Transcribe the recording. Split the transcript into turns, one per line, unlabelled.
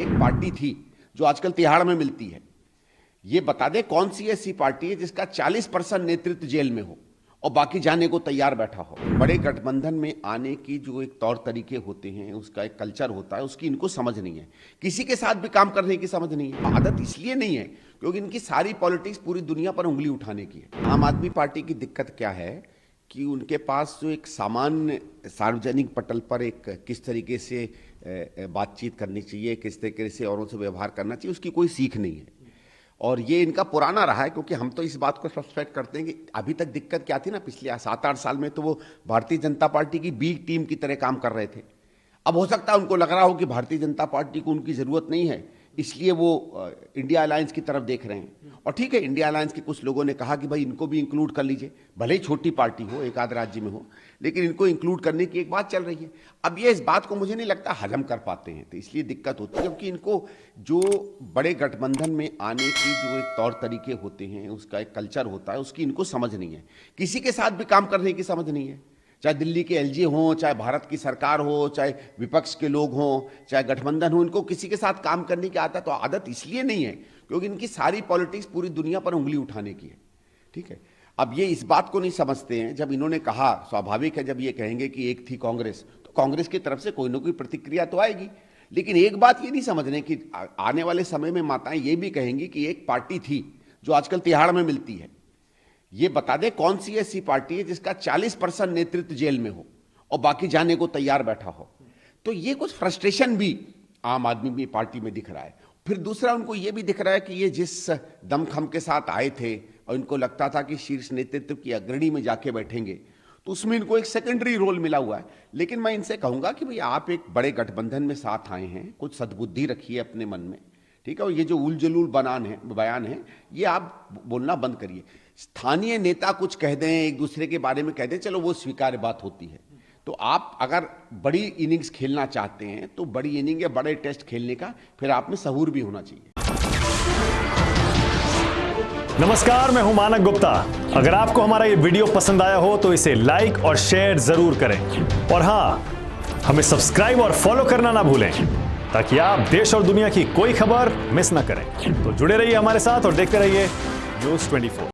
एक पार्टी थी जो आजकल तिहाड़ में मिलती है। ये बता दे कौन सी ऐसी पार्टी है जिसका 40% नेतृत्व जेल में हो और बाकी जाने को तैयार बैठा हो। बड़े गठबंधन में आने की जो एक तौर तरीके होते हैं, उसका एक कल्चर होता है, उसकी इनको समझ नहीं है। किसी के साथ भी काम करने की समझ नहीं है। आदत इसलिए नहीं है क्योंकि इनकी सारी पॉलिटिक्स पूरी दुनिया पर उंगली उठाने की है। आम आदमी पार्टी की दिक्कत क्या है कि उनके पास जो एक सामान्य सार्वजनिक पटल पर एक किस तरीके से बातचीत करनी चाहिए, किस तरीके से औरों से व्यवहार करना चाहिए, उसकी कोई सीख नहीं है। और ये इनका पुराना रहा है, क्योंकि हम तो इस बात को सस्पेक्ट करते हैं कि अभी तक दिक्कत क्या थी ना, पिछले 7-8 साल में तो वो भारतीय जनता पार्टी की बी टीम की तरह काम कर रहे थे। अब हो सकता है उनको लग रहा हो कि भारतीय जनता पार्टी को उनकी ज़रूरत नहीं है, इसलिए वो इंडिया अलायंस की तरफ देख रहे हैं। और ठीक है, इंडिया अलायंस के कुछ लोगों ने कहा कि भाई इनको भी इंक्लूड कर लीजिए, भले ही छोटी पार्टी हो, एक आध राज्य में हो, लेकिन इनको इंक्लूड करने की एक बात चल रही है। अब ये इस बात को मुझे नहीं लगता हजम कर पाते हैं, तो इसलिए दिक्कत होती है। क्योंकि इनको जो बड़े गठबंधन में आने की जो एक तौर तरीके होते हैं, उसका एक कल्चर होता है, उसकी इनको समझ नहीं है। किसी के साथ भी काम करने की समझ नहीं है, चाहे दिल्ली के एलजी हों, चाहे भारत की सरकार हो, चाहे विपक्ष के लोग हों, चाहे गठबंधन हो, इनको किसी के साथ काम करने की आदत तो आदत इसलिए नहीं है क्योंकि इनकी सारी पॉलिटिक्स पूरी दुनिया पर उंगली उठाने की है। ठीक है, अब ये इस बात को नहीं समझते हैं। जब इन्होंने कहा, स्वाभाविक है जब ये कहेंगे कि एक थी कांग्रेस, तो कांग्रेस की तरफ से कोई ना कोई प्रतिक्रिया तो आएगी। लेकिन एक बात ये नहीं समझ रहे कि आने वाले समय में माताएं ये भी कहेंगी कि एक पार्टी थी जो आजकल तिहाड़ में मिलती है। ये बता दे कौन सी ऐसी पार्टी है जिसका 40% नेतृत्व जेल में हो और बाकी जाने को तैयार बैठा हो। तो ये कुछ फ्रस्ट्रेशन भी आम आदमी पार्टी में दिख रहा है। फिर दूसरा, उनको ये भी दिख रहा है कि ये जिस दमखम के साथ आए थे और इनको लगता था कि शीर्ष नेतृत्व की अग्रणी में जाके बैठेंगे, तो उसमें इनको एक सेकेंडरी रोल मिला हुआ है। लेकिन मैं इनसे कहूंगा कि भाई आप एक बड़े गठबंधन में साथ आए हैं, कुछ सद्बुद्धि रखिए अपने मन में। ठीक है, और ये जो उल जलूल बयान है, ये आप बोलना बंद करिए। स्थानीय नेता कुछ कह दें, एक दूसरे के बारे में कह दें, चलो वो स्वीकार्य बात होती है। तो आप अगर बड़ी इनिंग्स खेलना चाहते हैं तो बड़ी इनिंग या बड़े टेस्ट खेलने का फिर आप में सहूर भी होना चाहिए।
नमस्कार, मैं हूं मानक गुप्ता। अगर आपको हमारा ये वीडियो पसंद आया हो तो इसे लाइक और शेयर जरूर करें, और हां, हमें सब्सक्राइब और फॉलो करना ना भूलें ताकि आप देश और दुनिया की कोई खबर मिस ना करें। तो जुड़े रहिए हमारे साथ और देखते रहिए न्यूज़ 24।